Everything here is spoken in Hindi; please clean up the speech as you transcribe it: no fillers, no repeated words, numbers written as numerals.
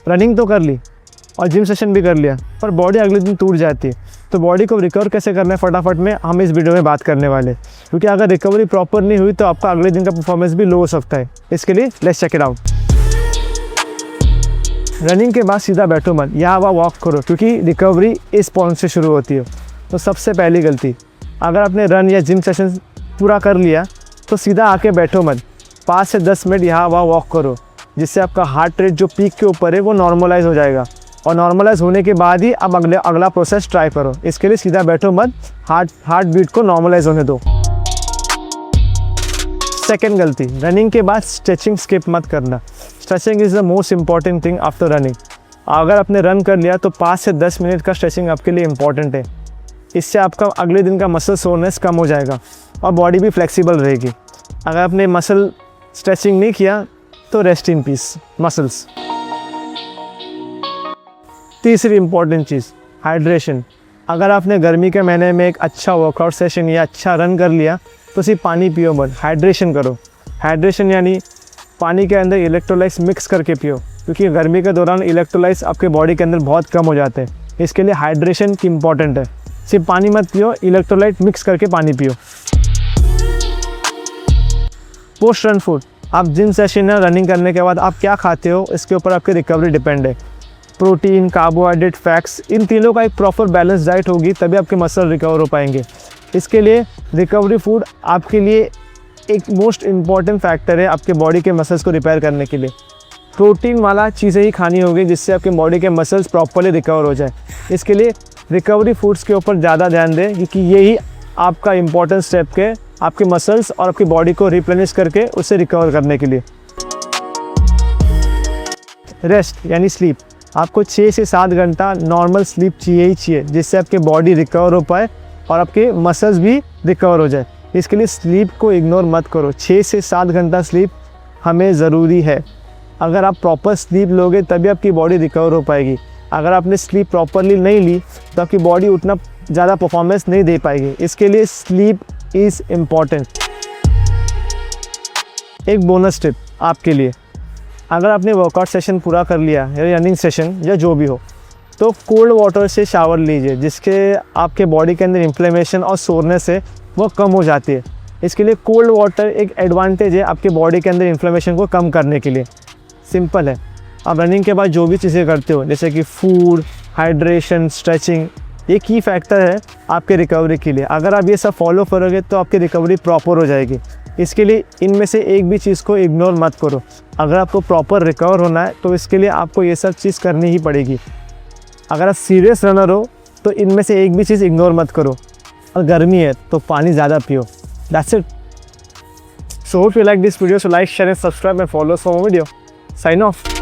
रनिंग तो कर ली और जिम सेशन भी कर लिया, पर बॉडी अगले दिन टूट जाती है। तो बॉडी को रिकवर कैसे करना है फटाफट में हम इस वीडियो में बात करने वाले, क्योंकि अगर रिकवरी प्रॉपर नहीं हुई तो आपका अगले दिन का परफॉर्मेंस भी लो हो सकता है। इसके लिए let's check it out. Running के बाद सीधा बैठो मत, यहाँ वहाँ वॉक करो, क्योंकि रिकवरी इस पॉइंट से शुरू होती है। तो सबसे पहली गलती, अगर आपने रन या जिम सेशन पूरा कर लिया तो सीधा आके बैठो मत, 5 से 10 मिनट यहाँ वहाँ वॉक करो, जिससे आपका हार्ट रेट जो पीक के ऊपर है वो नॉर्मलाइज हो जाएगा। और नॉर्मलाइज होने के बाद ही अब अगला प्रोसेस ट्राई करो। इसके लिए सीधा बैठो मत, हार्ट बीट को नॉर्मलाइज होने दो। सेकेंड गलती, रनिंग के बाद स्ट्रेचिंग स्किप मत करना। Stretching is the most important thing after running. अगर आपने रन कर लिया तो 5 से 10 मिनट का स्ट्रेचिंग आपके लिए इंपॉर्टेंट है। इससे आपका अगले दिन का मसल सोरनेस कम हो जाएगा और बॉडी भी फ्लेक्सिबल रहेगी। अगर आपने मसल स्ट्रेचिंग नहीं किया तो रेस्ट इन पीस मसल्स। तीसरी इंपॉर्टेंट चीज़, हाइड्रेशन। अगर आपने गर्मी के महीने में एक अच्छा वर्कआउट सेशन या अच्छा रन कर लिया तो सिर्फ पानी पियो मत, हाइड्रेशन करो। हाइड्रेशन यानी पानी के अंदर इलेक्ट्रोलाइट्स मिक्स करके पियो, क्योंकि गर्मी के दौरान इलेक्ट्रोलाइट्स आपके बॉडी के अंदर बहुत कम हो जाते हैं। इसके लिए हाइड्रेशन की इंपॉर्टेंट है। सिर्फ पानी मत पियो, इलेक्ट्रोलाइट मिक्स करके पानी पियो। पोस्ट रन फूड, आप जिम सेशन या रनिंग करने के बाद आप क्या खाते हो इसके ऊपर आपकी रिकवरी डिपेंड है। प्रोटीन, कार्बोहाइड्रेट, फैट्स, इन तीनों का एक प्रॉपर बैलेंस डाइट होगी तभी आपके मसल रिकवर हो पाएंगे। इसके लिए रिकवरी फूड आपके लिए एक मोस्ट इम्पॉर्टेंट फैक्टर है आपके बॉडी के मसल्स को रिपेयर करने के लिए। प्रोटीन वाला चीज़ें ही खानी होगी जिससे आपके बॉडी के मसल्स प्रॉपरली रिकवर हो जाए। इसके लिए रिकवरी फूड्स के ऊपर ज़्यादा ध्यान दें, क्योंकि यही आपका इम्पॉर्टेंट स्टेप है आपके मसल्स और आपकी बॉडी को रिप्लेनिश करके उससे रिकवर करने के लिए। रेस्ट यानी स्लीप, आपको 6 से 7 घंटा नॉर्मल स्लीप चाहिए ही चाहिए, जिससे आपकी बॉडी रिकवर हो पाए और आपके मसल्स भी रिकवर हो जाए। इसके लिए स्लीप को इग्नोर मत करो। 6 से 7 घंटा स्लीप हमें ज़रूरी है। अगर आप प्रॉपर स्लीप लोगे तभी आपकी बॉडी रिकवर हो पाएगी। अगर आपने स्लीप प्रॉपरली नहीं ली तो आपकी बॉडी उतना ज़्यादा परफॉर्मेंस नहीं दे पाएगी। इसके लिए स्लीप इज़ इम्पॉर्टेंट। एक बोनस टिप आपके लिए, अगर आपने वर्कआउट सेशन पूरा कर लिया या रनिंग सेशन या जो भी हो तो कोल्ड वाटर से शावर लीजिए, जिसके आपके बॉडी के अंदर इन्फ्लेमेशन और सोरनेस है वो कम हो जाती है। इसके लिए कोल्ड वाटर एक एडवांटेज है आपके बॉडी के अंदर इन्फ्लेमेशन को कम करने के लिए। सिंपल है, आप रनिंग के बाद जो भी चीज़ें करते हो जैसे कि फूड, हाइड्रेशन, स्ट्रेचिंग, ये की फैक्टर है आपके रिकवरी के लिए। अगर आप ये सब फॉलो करोगे तो आपकी रिकवरी प्रॉपर हो जाएगी। इसके लिए इनमें से एक भी चीज़ को इग्नोर मत करो। अगर आपको प्रॉपर रिकवर होना है तो इसके लिए आपको ये सब चीज़ करनी ही पड़ेगी। अगर आप सीरियस रनर हो तो इनमें से एक भी चीज़ इग्नोर मत करो। और गर्मी है तो पानी ज़्यादा पियो। That's it. So hope you like this video, so like, share and subscribe and follow for more video. Sign of.